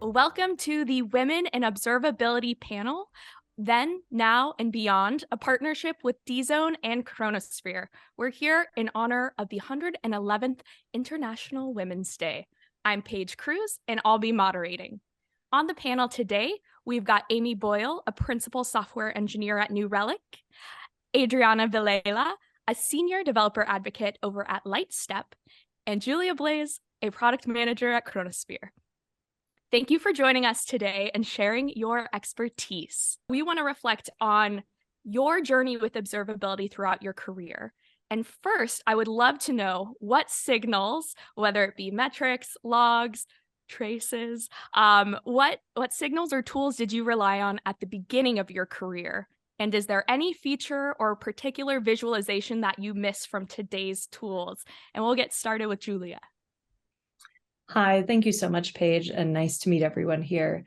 Welcome to the Women in Observability panel, Then, Now, and Beyond, a partnership with D-Zone and Chronosphere. We're here in honor of the 111th International Women's Day. I'm Paige Cruz, and I'll be moderating. On the panel today, we've got Amy Boyle, a principal software engineer at New Relic, Adriana Villela, a senior developer advocate over at Lightstep, and Julia Blaze, a product manager at Chronosphere. Thank you for joining us today and sharing your expertise. We want to reflect on your journey with observability throughout your career. And first, I would love to know what signals, whether it be metrics, logs, traces, what signals or tools did you rely on at the beginning of your career? And is there any feature or particular visualization that you miss from today's tools? And we'll get started with Julia. Hi, thank you so much, Paige, and nice to meet everyone here.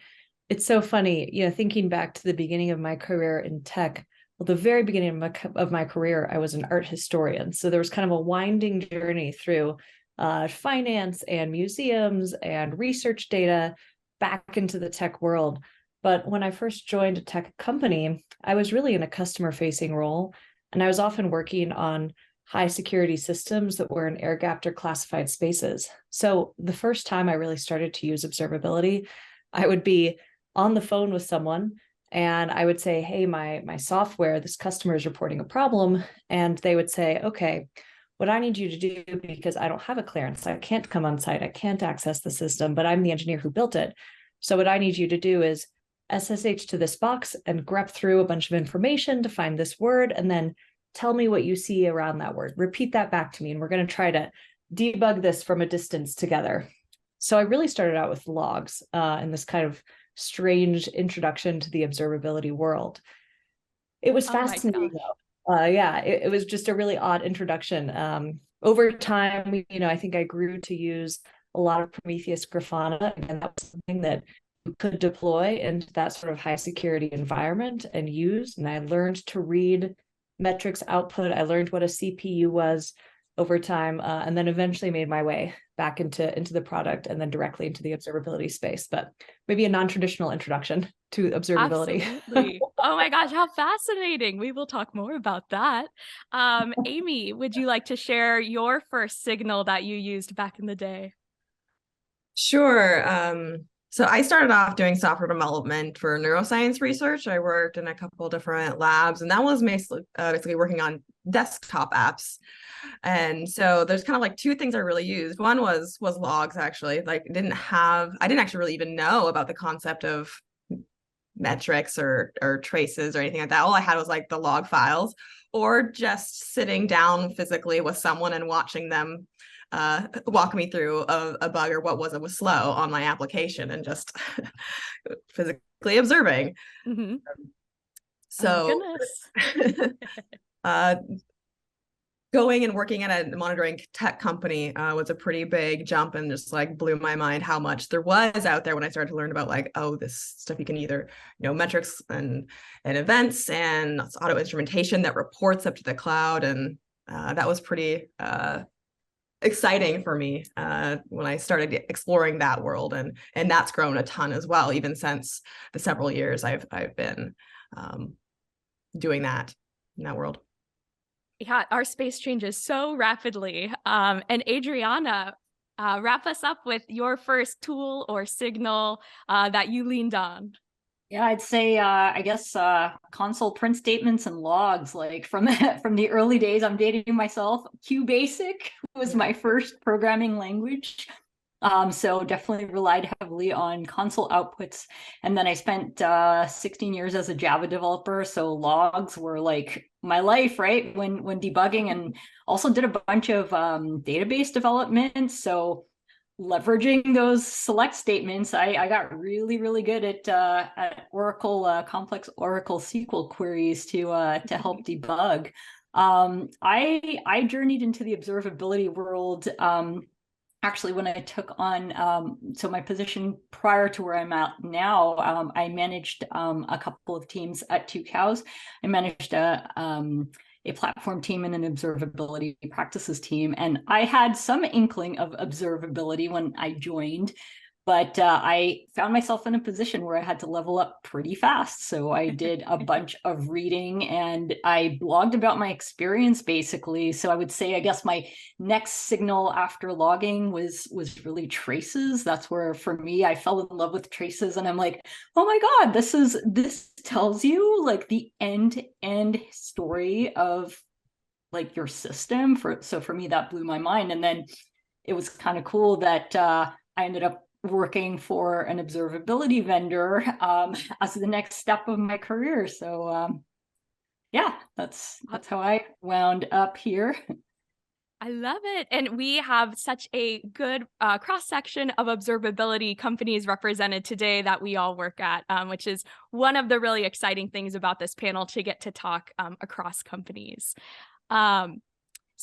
It's so funny, thinking back to the beginning of my career in tech. Well, the very beginning of my career, I was an art historian. So there was kind of a winding journey through finance and museums and research data back into the tech world. But when I first joined a tech company, I was really in a customer-facing role, and I was often working on high security systems that were in air-gapped or classified spaces. So the first time I really started to use observability, I would be on the phone with someone and I would say, hey, my software, this customer is reporting a problem. And they would say, okay, what I need you to do, because I don't have a clearance, I can't come on site, I can't access the system, but I'm the engineer who built it. So what I need you to do is SSH to this box and grep through a bunch of information to find this word, and then tell me what you see around that word. Repeat that back to me, and we're going to try to debug this from a distance together. So I really started out with logs and this kind of strange introduction to the observability world. It was fascinating, though. It was just a really odd introduction. Over time, I think I grew to use a lot of Prometheus Grafana, and that was something that you could deploy into that sort of high security environment and use. And I learned to read metrics output. I learned what a CPU was over time, and then eventually made my way back into the product and then directly into the observability space. But maybe a non-traditional introduction to observability. Absolutely. Oh my gosh, how fascinating. We will talk more about that. Amy, would you like to share your first signal that you used back in the day? Sure. So I started off doing software development for neuroscience research. I worked in a couple of different labs, and that was basically working on desktop apps. And so there's kind of like two things I really used. One was logs, actually. Like I didn't actually really even know about the concept of metrics or traces or anything like that. All I had was like the log files, or just sitting down physically with someone and watching them walk me through a bug or what was slow on my application, and just physically observing. Mm-hmm. So going and working at a monitoring tech company was a pretty big jump, and just like blew my mind how much there was out there when I started to learn about like, oh, this stuff you can either, metrics and events and auto instrumentation that reports up to the cloud. And that was pretty exciting for me when I started exploring that world, and that's grown a ton as well, even since the several years I've been doing that in that world. Yeah, our space changes so rapidly. And Adriana, wrap us up with your first tool or signal that you leaned on. Yeah, I'd say, I guess, console print statements and logs, like from the early days. I'm dating myself. QBasic was my first programming language. So definitely relied heavily on console outputs. And then I spent 16 years as a Java developer. So logs were like my life, right? When debugging, and also did a bunch of database development. So leveraging those select statements, I got really, really good at Oracle, complex Oracle SQL queries to help debug. I journeyed into the observability world actually when I took on, so my position prior to where I'm at now, I managed a couple of teams at Two Cows. I managed a platform team and an observability practices team. And I had some inkling of observability when I joined, But I found myself in a position where I had to level up pretty fast. So I did a bunch of reading and I blogged about my experience basically. So I would say, I guess my next signal after logging was really traces. That's where, for me, I fell in love with traces. And I'm like, oh my God, this tells you like the end-to-end story of like your system. So for me, that blew my mind. And then it was kind of cool that I ended up working for an observability vendor as the next step of my career. So yeah, that's how I wound up here. I love it. And we have such a good cross-section of observability companies represented today that we all work at, which is one of the really exciting things about this panel, to get to talk across companies.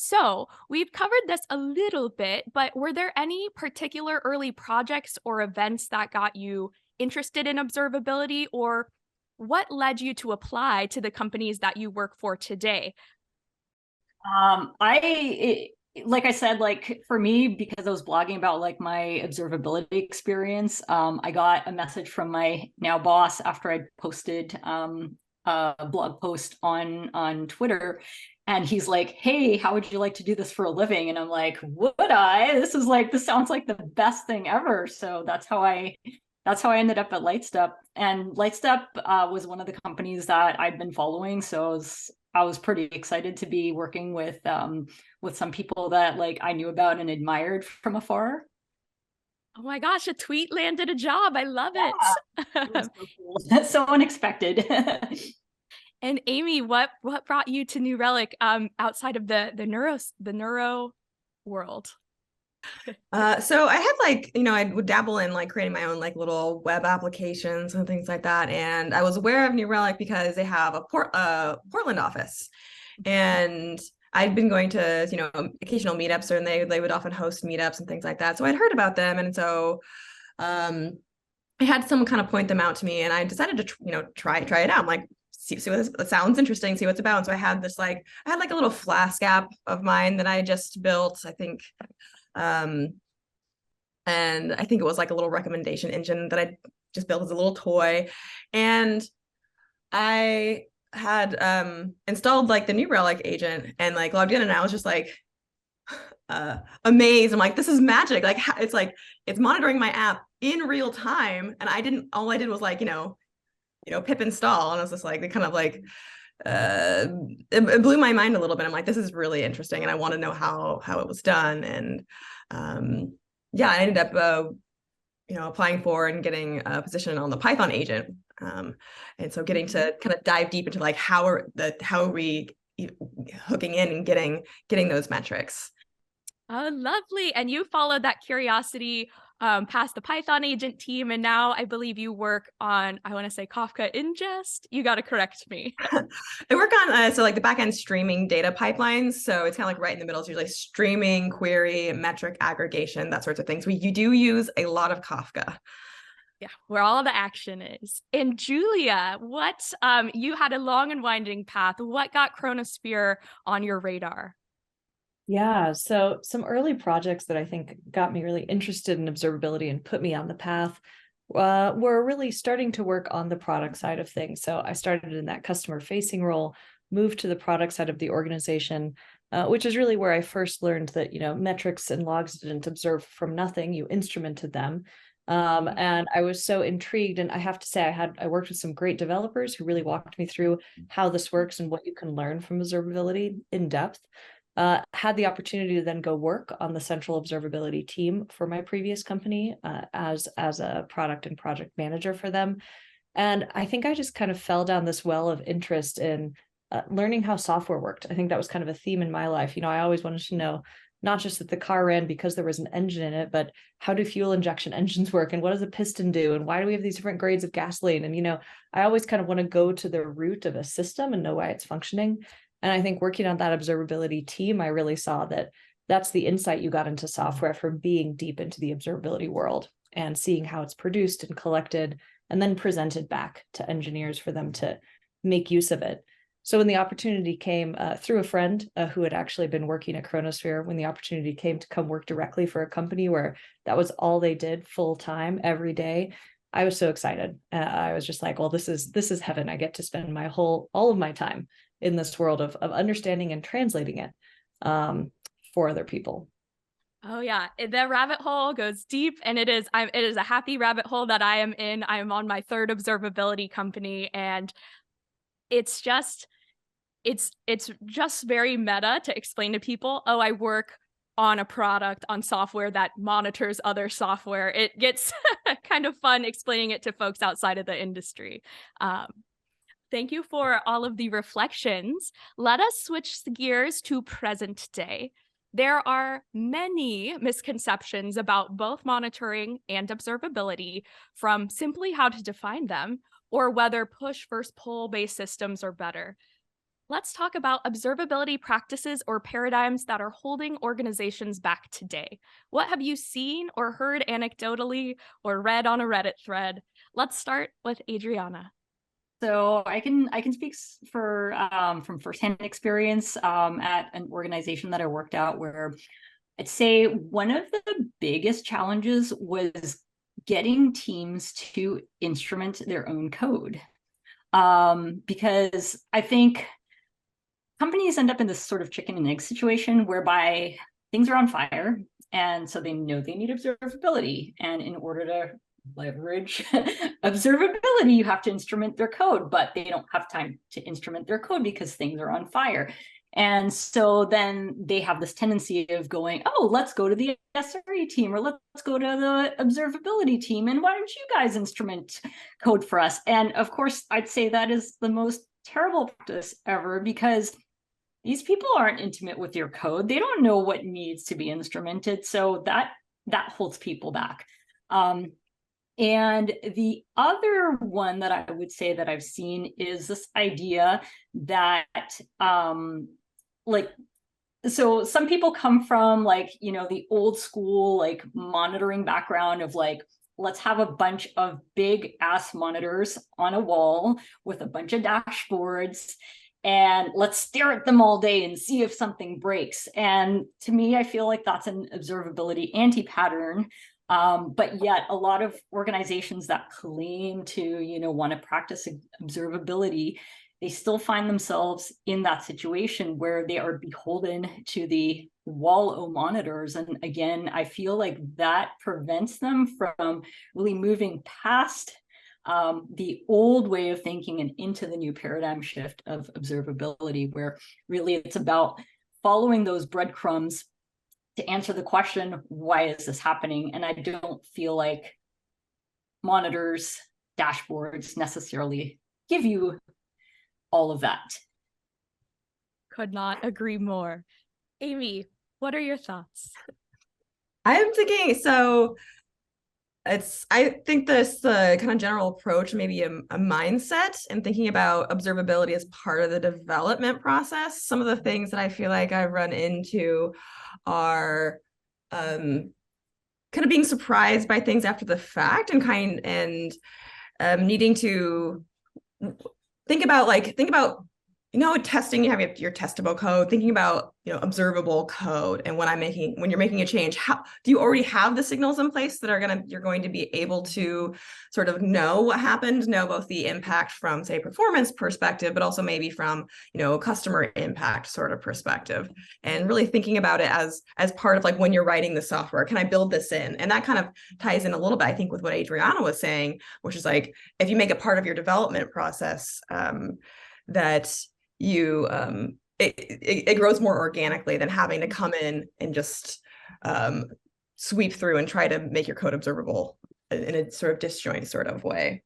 So we've covered this a little bit, but were there any particular early projects or events that got you interested in observability, or what led you to apply to the companies that you work for today? Like I said, like for me, because I was blogging about like my observability experience, I got a message from my now boss after I posted a blog post on Twitter. And he's like, hey, how would you like to do this for a living? And I'm like, would I? This sounds like the best thing ever. So that's how I ended up at Lightstep. And Lightstep was one of the companies that I've been following. So I was pretty excited to be working with some people that like I knew about and admired from afar. Oh my gosh, a tweet landed a job. I love it. It was so cool. That's so unexpected. And Amy, what brought you to New Relic outside of the neuro world? So I had like, I would dabble in like creating my own like little web applications and things like that. And I was aware of New Relic because they have a Portland office. And I'd been going to, occasional meetups, and they would often host meetups and things like that. So I'd heard about them. And so I had someone kind of point them out to me, and I decided to, try it out. I'm like, see what it sounds interesting, see what's about. And so I had like a little Flask app of mine that I just built, I think. And I think it was like a little recommendation engine that I just built as a little toy. And I had installed like the New Relic agent and like logged in, and I was just like amazed. I'm like, this is magic. Like it's monitoring my app in real time. And all I did was like, pip install. And I was just like, it kind of like it blew my mind a little bit. I'm like, this is really interesting, and I want to know how it was done. And yeah, I ended up applying for and getting a position on the Python agent. And so getting to kind of dive deep into like how are we hooking in and getting those metrics. Oh, lovely. And you followed that curiosity past the Python agent team. And now I believe you work on, I want to say Kafka ingest. You got to correct me. I work on, so like the backend streaming data pipelines. So it's kind of like right in the middle. It's usually streaming, query, metric aggregation, that sorts of things. You do use a lot of Kafka. Yeah, where all the action is. And Julia, you had a long and winding path. What got Chronosphere on your radar? Yeah, so some early projects that I think got me really interested in observability and put me on the path were really starting to work on the product side of things. So I started in that customer-facing role, moved to the product side of the organization, which is really where I first learned that, metrics and logs didn't observe from nothing, you instrumented them. And I was so intrigued, and I have to say I worked with some great developers who really walked me through how this works and what you can learn from observability in depth. Had the opportunity to then go work on the central observability team for my previous company as a product and project manager for them. And I think I just kind of fell down this well of interest in learning how software worked. I think that was kind of a theme in my life. I always wanted to know not just that the car ran because there was an engine in it, but how do fuel injection engines work, and what does a piston do, and why do we have these different grades of gasoline? And I always kind of want to go to the root of a system and know why it's functioning. And I think working on that observability team, I really saw that that's the insight you got into software from being deep into the observability world and seeing how it's produced and collected and then presented back to engineers for them to make use of it. So when the opportunity came through a friend who had actually been working at Chronosphere, when the opportunity came to come work directly for a company where that was all they did full time every day, I was so excited. I was just like, well, this is heaven. I get to spend all of my time in this world of understanding and translating it for other people. Oh yeah, the rabbit hole goes deep, and it is a happy rabbit hole that I am in. I am on my third observability company, and it's just very meta to explain to people, oh, I work on a product, on software that monitors other software. It gets kind of fun explaining it to folks outside of the industry. Thank you for all of the reflections. Let us switch gears to present day. There are many misconceptions about both monitoring and observability, from simply how to define them or whether push versus pull-based systems are better. Let's talk about observability practices or paradigms that are holding organizations back today. What have you seen or heard anecdotally or read on a Reddit thread? Let's start with Adriana. So I can speak for from firsthand experience at an organization that I worked at, where I'd say one of the biggest challenges was getting teams to instrument their own code, because I think companies end up in this sort of chicken and egg situation whereby things are on fire, and so they know they need observability, and in order to leverage observability, you have to instrument their code, but they don't have time to instrument their code because things are on fire. And so then they have this tendency of going, oh, let's go to the SRE team, or let's go to the observability team, and why don't you guys instrument code for us? And of course, I'd say that is the most terrible practice ever, because these people aren't intimate with your code. They don't know what needs to be instrumented. So that holds people back. And the other one that I would say that I've seen is this idea that, so some people come from the old school, monitoring background of let's have a bunch of big ass monitors on a wall with a bunch of dashboards, and let's stare at them all day and see if something breaks. And to me, I feel like that's an observability anti-pattern. But yet a lot of organizations that claim to, want to practice observability, they still find themselves in that situation where they are beholden to the wall o monitors. And again, I feel like that prevents them from really moving past the old way of thinking and into the new paradigm shift of observability, where really it's about following those breadcrumbs to answer the question, why is this happening? And I don't feel like monitors, dashboards necessarily give you all of that. Could not agree more. Amy, what are your thoughts? I'm thinking, so I think this kind of general approach, maybe a mindset, and thinking about observability as part of the development process. Some of the things that I feel like I've run into are kind of being surprised by things after the fact, and needing to think about testing. You have your testable code, thinking about observable code, and when you're making a change, how do you already have the signals in place that you're going to be able to sort of know what happened, know both the impact from, say, performance perspective, but also maybe from customer impact sort of perspective, and really thinking about it as part of when you're writing the software, can I build this in? And that kind of ties in a little bit, I think, with what Adriana was saying, which is if you make it part of your development process, that you it grows more organically than having to come in and just sweep through and try to make your code observable in a sort of disjoint sort of way.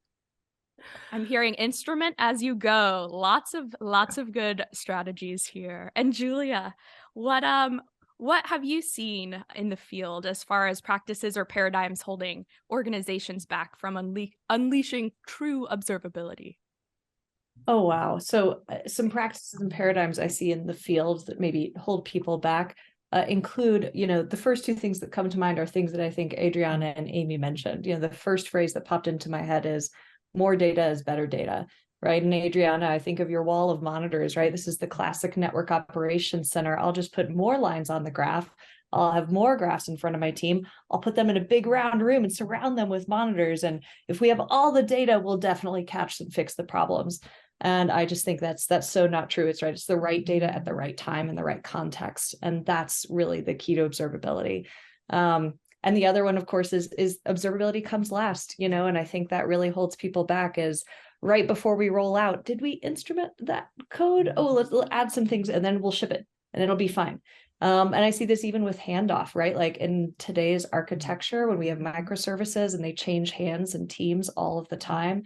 I'm hearing instrument as you go. Lots of good strategies here. And Julia, what have you seen in the field as far as practices or paradigms holding organizations back from unleashing true observability? Oh, wow. So some practices and paradigms I see in the field that maybe hold people back include, the first two things that come to mind are things that I think Adriana and Amy mentioned. The first phrase that popped into my head is more data is better data. right? And Adriana, I think of your wall of monitors, right? This is the classic network operations center. I'll just put more lines on the graph. I'll have more graphs in front of my team. I'll put them in a big round room and surround them with monitors. And if we have all the data, we'll definitely catch and fix the problems. And I just think that's so not true. It's right. It's the right data at the right time in the right context. And that's really the key to observability. And the other one, of course, is observability comes last, and I think that really holds people back is right before we roll out, did we instrument that code? Oh, let's add some things and then we'll ship it and it'll be fine. And I see this even with handoff, right? Like in today's architecture, when we have microservices and they change hands and teams all of the time,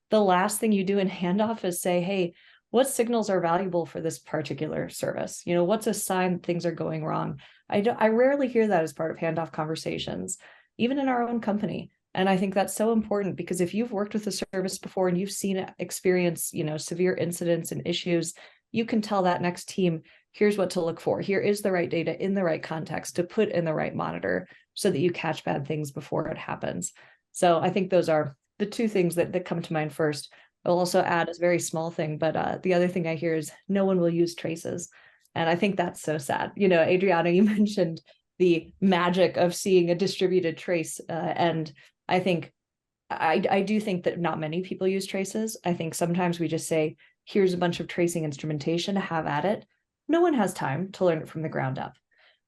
the last thing you do in handoff is say, hey, what signals are valuable for this particular service? What's a sign things are going wrong? I rarely hear that as part of handoff conversations, even in our own company. And I think that's so important because if you've worked with a service before and you've seen it experience, severe incidents and issues, you can tell that next team, here's what to look for. Here is the right data in the right context to put in the right monitor so that you catch bad things before it happens. So I think those are the two things that come to mind first. I'll also add a very small thing, but the other thing I hear is no one will use traces. And I think that's so sad. Adriana, you mentioned the magic of seeing a distributed trace. And I think, I do think that not many people use traces. I think sometimes we just say, here's a bunch of tracing instrumentation, have at it. No one has time to learn it from the ground up.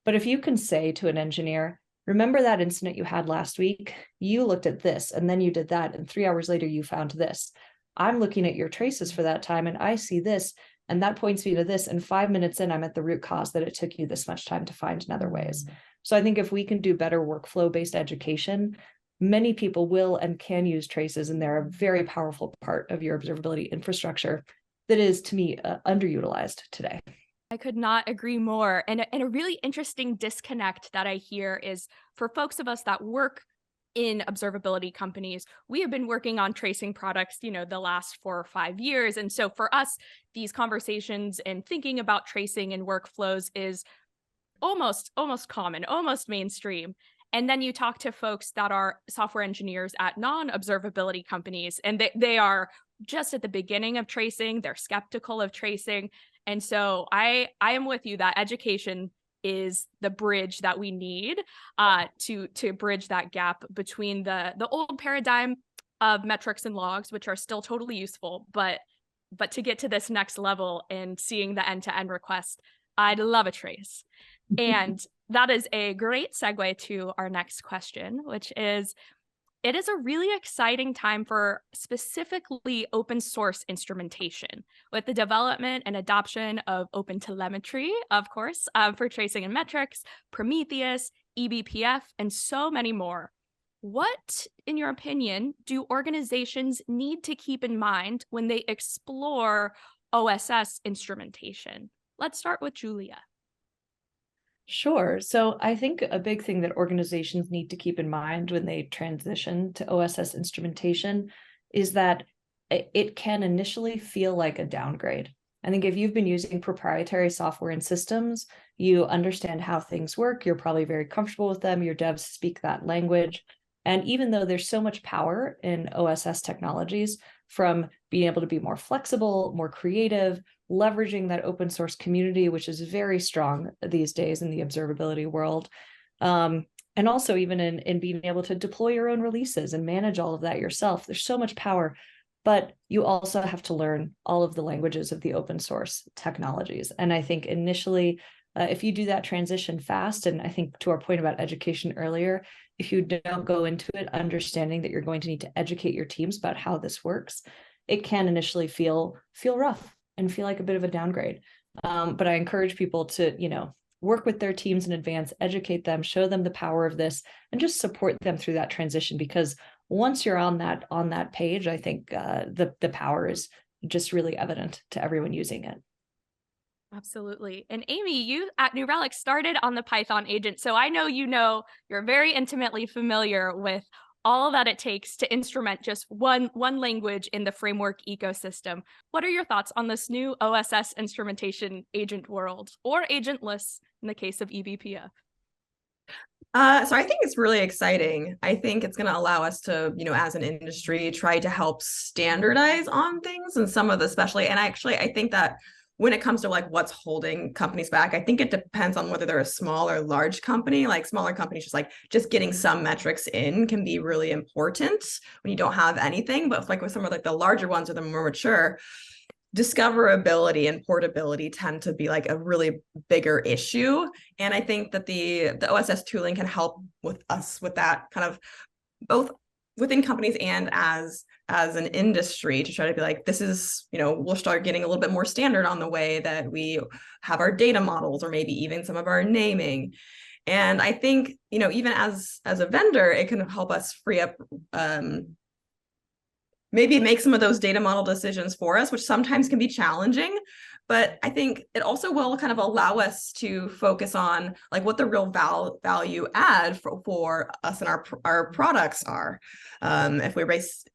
But if you can say to an engineer, remember that incident you had last week? You looked at this and then you did that. And 3 hours later, you found this. I'm looking at your traces for that time and I see this. And that points me to this. And 5 minutes in, I'm at the root cause that it took you this much time to find in other ways. So I think if we can do better workflow-based education, many people will and can use traces, and they're a very powerful part of your observability infrastructure that is, to me, underutilized today. I could not agree more. And a really interesting disconnect that I hear is for folks of us that work in observability companies, we have been working on tracing products, the last 4 or 5 years. And so for us, these conversations and thinking about tracing and workflows is almost common, almost mainstream. And then you talk to folks that are software engineers at non-observability companies, and they are just at the beginning of tracing. They're skeptical of tracing. And so I am with you that education is the bridge that we need to bridge that gap between the old paradigm of metrics and logs, which are still totally useful, but to get to this next level and seeing the end-to-end request, I'd love a trace. And that is a great segue to our next question, which is, it is a really exciting time for specifically open source instrumentation with the development and adoption of open telemetry, of course, for tracing and metrics, Prometheus, eBPF, and so many more. What, in your opinion, do organizations need to keep in mind when they explore OSS instrumentation? Let's start with Julia. Sure. So I think a big thing that organizations need to keep in mind when they transition to OSS instrumentation is that it can initially feel like a downgrade. I think if you've been using proprietary software and systems, you understand how things work, you're probably very comfortable with them, your devs speak that language. And even though there's so much power in OSS technologies, from being able to be more flexible, more creative, leveraging that open source community, which is very strong these days in the observability world. And also even in being able to deploy your own releases and manage all of that yourself. There's so much power, but you also have to learn all of the languages of the open source technologies. And I think initially, if you do that transition fast, and I think to our point about education earlier, if you don't go into it understanding that you're going to need to educate your teams about how this works, it can initially feel rough and feel like a bit of a downgrade. But I encourage people to, work with their teams in advance, educate them, show them the power of this, and just support them through that transition. Because once you're on that page, I think the power is just really evident to everyone using it. Absolutely. And Amy, you at New Relic started on the Python agent. So I know you're very intimately familiar with all that it takes to instrument just one language in the framework ecosystem. What are your thoughts on this new OSS instrumentation agent world, or agentless in the case of eBPF? So I think it's really exciting. I think it's going to allow us to, as an industry, try to help standardize on things and some of the especially. And I think that when it comes to like what's holding companies back, I think it depends on whether they're a small or large company. Like smaller companies, just getting some metrics in can be really important when you don't have anything. But like with some of like the larger ones or the more mature, discoverability and portability tend to be like a really bigger issue. And I think that the OSS tooling can help with us with that kind of both within companies and as an industry to try to be like, this is, we'll start getting a little bit more standard on the way that we have our data models or maybe even some of our naming. And I think, even as a vendor, it can help us free up maybe make some of those data model decisions for us, which sometimes can be challenging. But I think it also will kind of allow us to focus on like what the real value add for us and our products are. If we race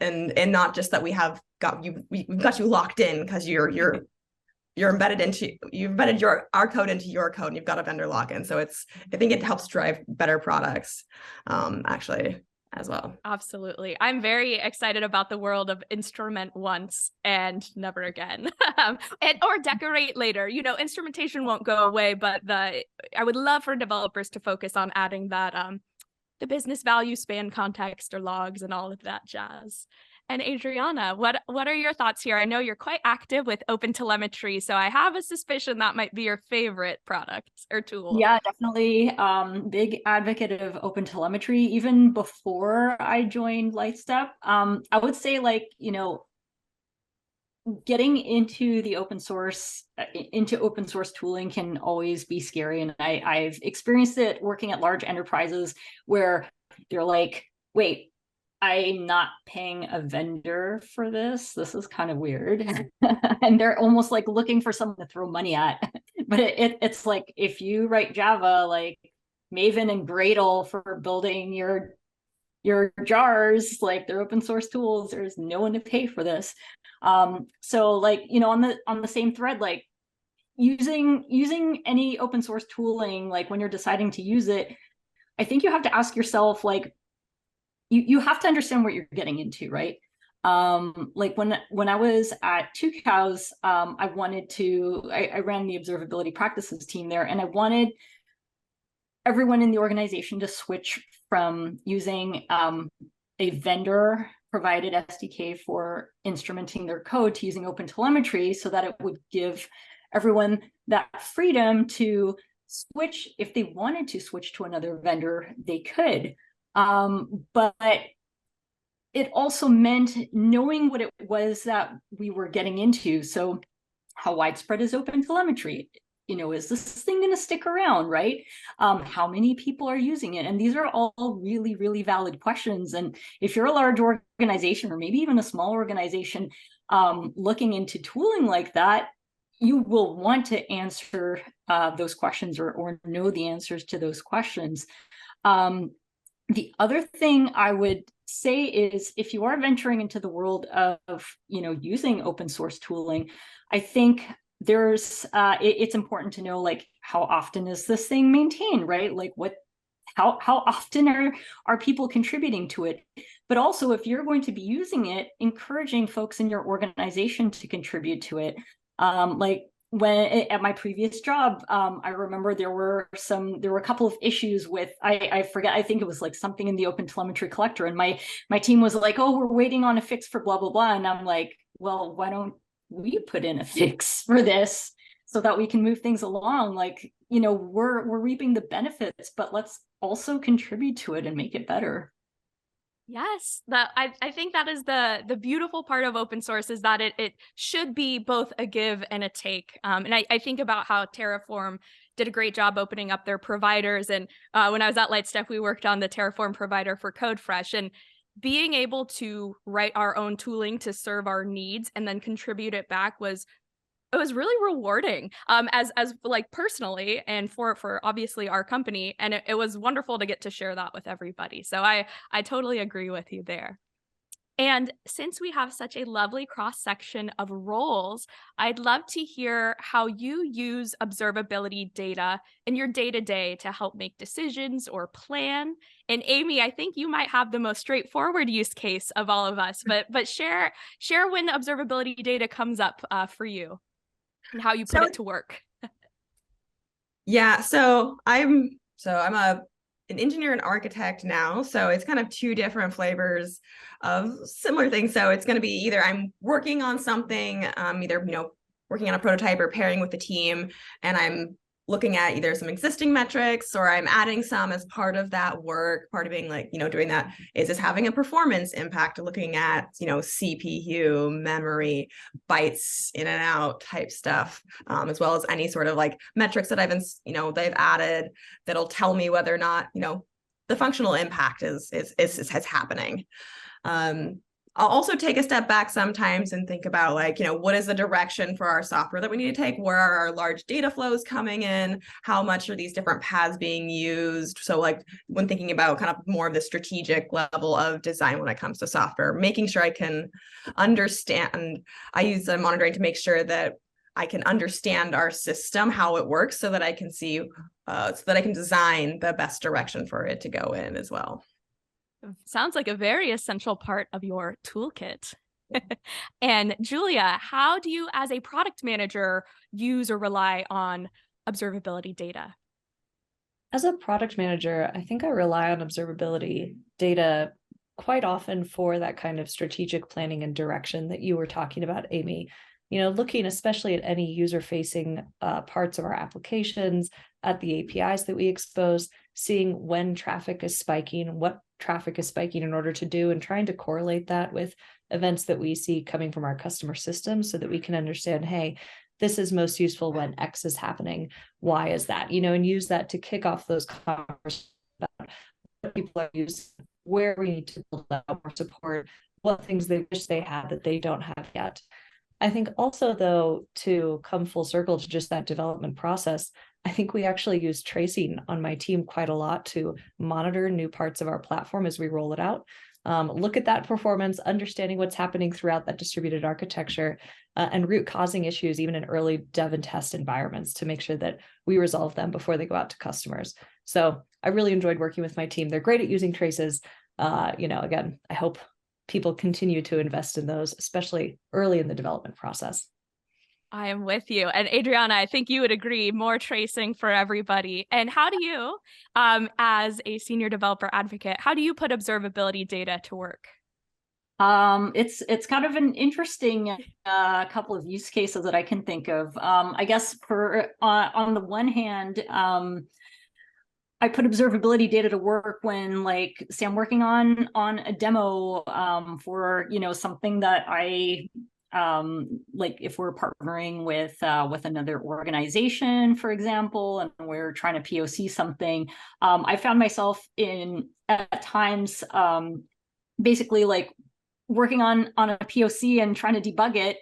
and not just that we've got you locked in because you've embedded our code into your code and you've got a vendor lock-in. So I think it helps drive better products, actually, as well. Absolutely. I'm very excited about the world of instrument once and never again. Or decorate later. Instrumentation won't go away, but I would love for developers to focus on adding that the business value span context or logs and all of that jazz. And Adriana, what are your thoughts here? I know you're quite active with OpenTelemetry, so I have a suspicion that might be your favorite product or tool. Yeah, definitely. Big advocate of OpenTelemetry. Even before I joined Lightstep, I would say getting into the open source tooling can always be scary, and I've experienced it working at large enterprises where they're like, wait, I'm not paying a vendor for this. This is kind of weird. And they're almost like looking for someone to throw money at. But it's like, if you write Java, like Maven and Gradle for building your jars, like they're open source tools, there's no one to pay for this. So like, on the same thread, like using any open source tooling, like when you're deciding to use it, I think you have to ask yourself, like, you have to understand what you're getting into, right? Like when I was at Two Cows, I ran the observability practices team there, and I wanted everyone in the organization to switch from using a vendor provided SDK for instrumenting their code to using OpenTelemetry, so that it would give everyone that freedom to switch. If they wanted to switch to another vendor, they could. But it also meant knowing what it was that we were getting into. So how widespread is OpenTelemetry? Is this thing going to stick around, right? How many people are using it? And these are all really, really valid questions. And if you're a large organization, or maybe even a small organization, looking into tooling like that, you will want to answer those questions or know the answers to those questions. The other thing I would say is, if you are venturing into the world of using open source tooling, I think it's important to know, like, how often is this thing maintained, right? Like how often are people contributing to it? But also, if you're going to be using it, encouraging folks in your organization to contribute to it. Like at my previous job, I remember there were a couple of issues with, I forget, I think it was like something in the OpenTelemetry collector, and my team was like, oh, we're waiting on a fix for blah blah blah, and I'm like, well, why don't we put in a fix for this so that we can move things along? Like, we're reaping the benefits, but let's also contribute to it and make it better. Yes, I think that is the beautiful part of open source, is that it should be both a give and a take. And I think about how Terraform did a great job opening up their providers. And when I was at Lightstep, we worked on the Terraform provider for CodeFresh, and being able to write our own tooling to serve our needs and then contribute it back was really rewarding, as like personally, and for obviously our company. And it was wonderful to get to share that with everybody. So I totally agree with you there. And since we have such a lovely cross section of roles, I'd love to hear how you use observability data in your day-to-day to help make decisions or plan. And Amy, I think you might have the most straightforward use case of all of us, but share when the observability data comes up for you and how you put it to work. Yeah, so I'm an engineer and architect now, so it's kind of two different flavors of similar things. So it's going to be either I'm working on something, either working on a prototype or pairing with the team, and I'm looking at either some existing metrics or I'm adding some as part of that work. Part of being doing that is having a performance impact, looking at CPU, memory, bytes in and out type stuff, as well as any sort of metrics that they've added that'll tell me whether or not the functional impact is happening. I'll also take a step back sometimes and think about what is the direction for our software that we need to take? Where are our large data flows coming in? How much are these different paths being used? So when thinking about kind of more of the strategic level of design when it comes to software, making sure I can understand, I use the monitoring to make sure that I can understand our system, how it works, so that I can see, so that I can design the best direction for it to go in as well. Sounds like a very essential part of your toolkit. And Julia, how do you, as a product manager, use or rely on observability data? As a product manager, I think I rely on observability data quite often for that kind of strategic planning and direction that you were talking about, Amy. Looking especially at any user-facing parts of our applications, at the APIs that we expose, seeing when traffic is spiking, what traffic is spiking in order to do, and trying to correlate that with events that we see coming from our customer systems so that we can understand, hey, this is most useful when X is happening. Why is that? And use that to kick off those conversations about what people are using, where we need to build out more support, what things they wish they had that they don't have yet. I think also, though, to come full circle to just that development process, I think we actually use tracing on my team quite a lot to monitor new parts of our platform as we roll it out. Look at that performance, understanding what's happening throughout that distributed architecture, and root causing issues even in early dev and test environments to make sure that we resolve them before they go out to customers. So I really enjoyed working with my team. They're great at using traces. Again, I hope people continue to invest in those, especially early in the development process. I am with you. And Adriana, I think you would agree, more tracing for everybody. And how do you, as a senior developer advocate, how do you put observability data to work? It's kind of an interesting couple of use cases that I can think of. I guess on the one hand, I put observability data to work when, say, I'm working on a demo for something that I if we're partnering with another organization, for example, and we're trying to POC something. I found myself at times basically working on a POC and trying to debug it,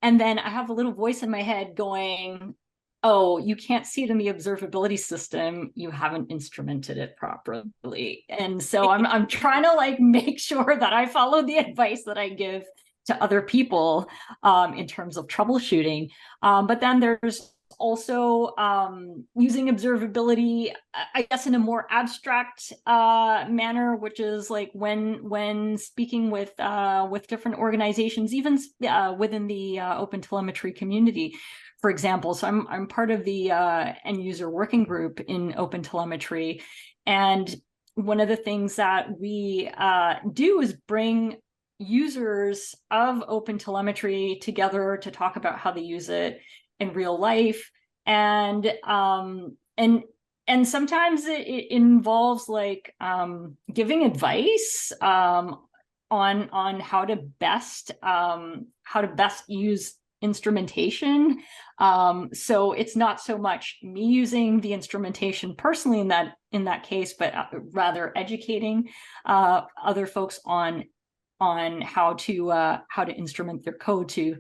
and then I have a little voice in my head going, oh, you can't see it in the observability system. You haven't instrumented it properly. And so I'm trying to make sure that I follow the advice that I give to other people in terms of troubleshooting. But then there's also using observability, I guess, in a more abstract manner, which is when speaking with different organizations, even within the open telemetry community. For example, so I'm part of the end user working group in open telemetry. And one of the things that we do is bring users of open telemetry together to talk about how they use it in real life. And sometimes it involves giving advice on how to best use instrumentation. So it's not so much me using the instrumentation personally in that case, but rather educating other folks on how to instrument their code to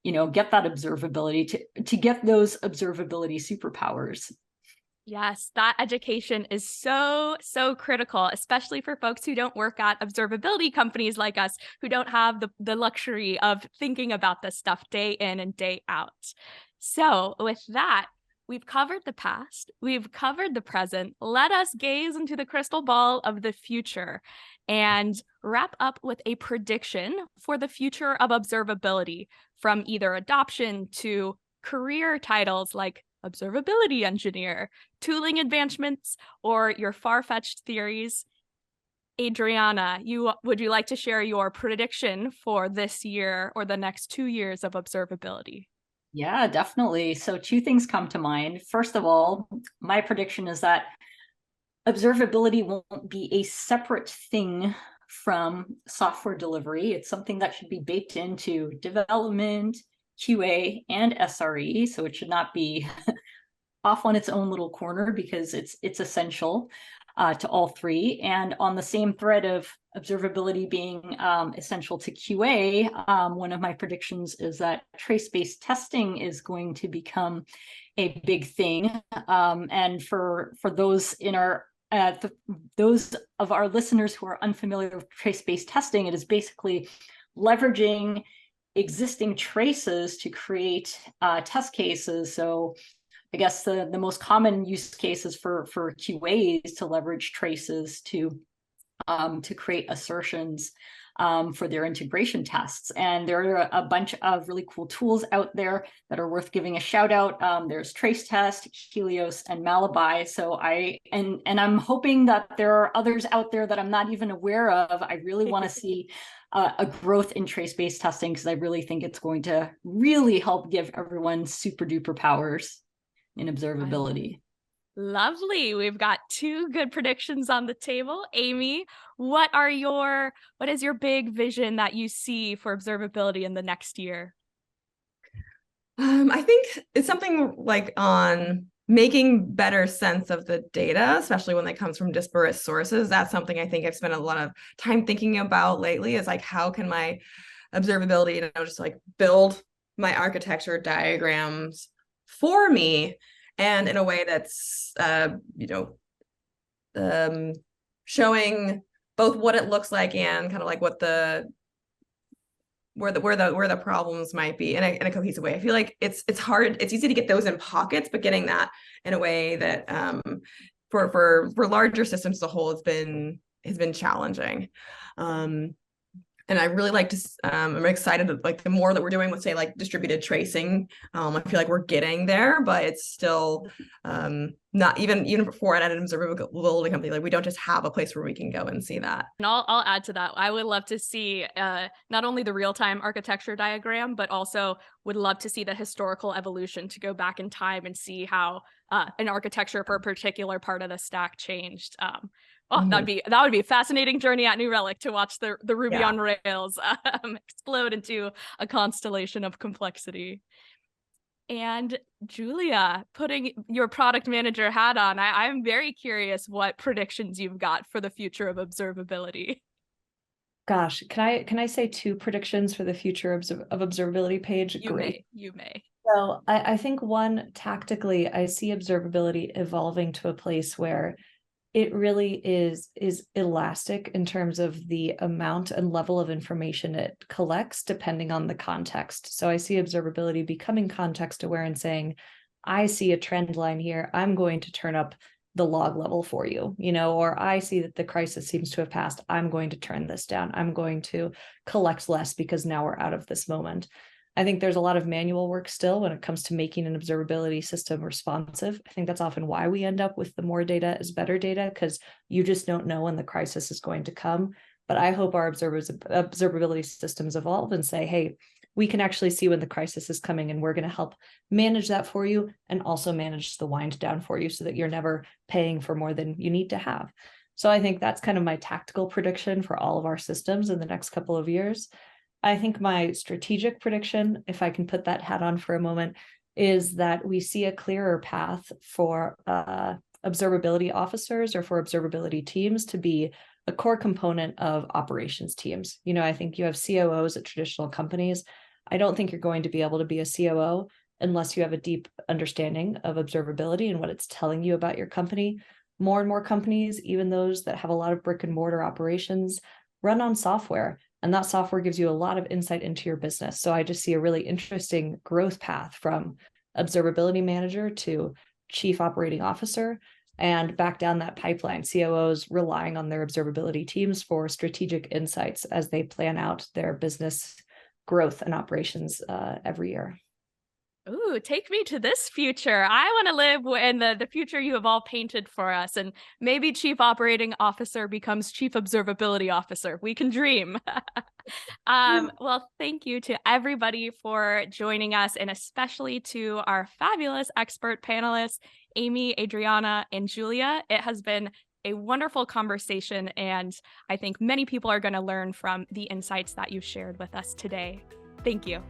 get that observability, to get those observability superpowers. Yes, that education is so, so critical, especially for folks who don't work at observability companies like us, who don't have the luxury of thinking about this stuff day in and day out. So with that, we've covered the past, we've covered the present. Let us gaze into the crystal ball of the future and wrap up with a prediction for the future of observability, from either adoption to career titles like observability engineer, tooling advancements, or your far-fetched theories. Adriana, would you like to share your prediction for this year or the next 2 years of observability? Yeah, definitely. So two things come to mind. First of all, my prediction is that observability won't be a separate thing from software delivery. It's something that should be baked into development, QA, and SRE. So it should not be off on its own little corner, because it's essential to all three. And on the same thread of observability being essential to QA, one of my predictions is that trace-based testing is going to become a big thing. And for those in our those of our listeners who are unfamiliar with trace-based testing, it is basically leveraging existing traces to create test cases. So I guess the most common use cases for QA is to leverage traces to create assertions for their integration tests. And there are a bunch of really cool tools out there that are worth giving a shout out. There's Trace Test, Helios, and Malabai. So I'm hoping that there are others out there that I'm not even aware of. I really want to see a growth in trace-based testing, because I really think it's going to really help give everyone super duper powers in observability. Lovely. We've got 2 good predictions on the table. Amy, what is your big vision that you see for observability in the next year? I think it's something like on making better sense of the data, especially when it comes from disparate sources. That's something I think I've spent a lot of time thinking about lately, is like, how can my observability, just like build my architecture diagrams for me, and in a way that's showing both what it looks like and kind of like what where the problems might be in a cohesive way. I feel like it's hard. It's easy to get those in pockets, but getting that in a way that for larger systems as a whole has been challenging. And I really like to, I'm excited that, like, the more that we're doing with, say, like distributed tracing, I feel like we're getting there, but it's still not even for an observability company, like we don't just have a place where we can go and see that. And I'll add to that. I would love to see not only the real-time architecture diagram, but also would love to see the historical evolution, to go back in time and see how an architecture for a particular part of the stack changed. That would be a fascinating journey at New Relic, to watch the Ruby on Rails explode into a constellation of complexity. And Julia, putting your product manager hat on, I'm very curious what predictions you've got for the future of observability. Gosh, can I say 2 predictions for the future of observability page? You may. So I think, one, tactically, I see observability evolving to a place where it really is elastic in terms of the amount and level of information it collects depending on the context. So I see observability becoming context aware and saying, I see a trend line here, I'm going to turn up the log level for you, or I see that the crisis seems to have passed, I'm going to turn this down, I'm going to collect less because now we're out of this moment. I think there's a lot of manual work still when it comes to making an observability system responsive. I think that's often why we end up with the more data is better data, because you just don't know when the crisis is going to come. But I hope our observability systems evolve and say, hey, we can actually see when the crisis is coming, and we're going to help manage that for you, and also manage the wind down for you, so that you're never paying for more than you need to have. So I think that's kind of my tactical prediction for all of our systems in the next couple of years. I think my strategic prediction, if I can put that hat on for a moment, is that we see a clearer path for observability officers or for observability teams to be a core component of operations teams. I think you have COOs at traditional companies. I don't think you're going to be able to be a COO unless you have a deep understanding of observability and what it's telling you about your company. More and more companies, even those that have a lot of brick and mortar operations, run on software, and that software gives you a lot of insight into your business. So I just see a really interesting growth path from observability manager to chief operating officer, and back down that pipeline, COOs relying on their observability teams for strategic insights as they plan out their business growth and operations every year. Ooh, take me to this future. I want to live in the future you have all painted for us. And maybe Chief Operating Officer becomes Chief Observability Officer. We can dream. Well, thank you to everybody for joining us, and especially to our fabulous expert panelists, Amy, Adriana, and Julia. It has been a wonderful conversation, and I think many people are going to learn from the insights that you shared with us today. Thank you.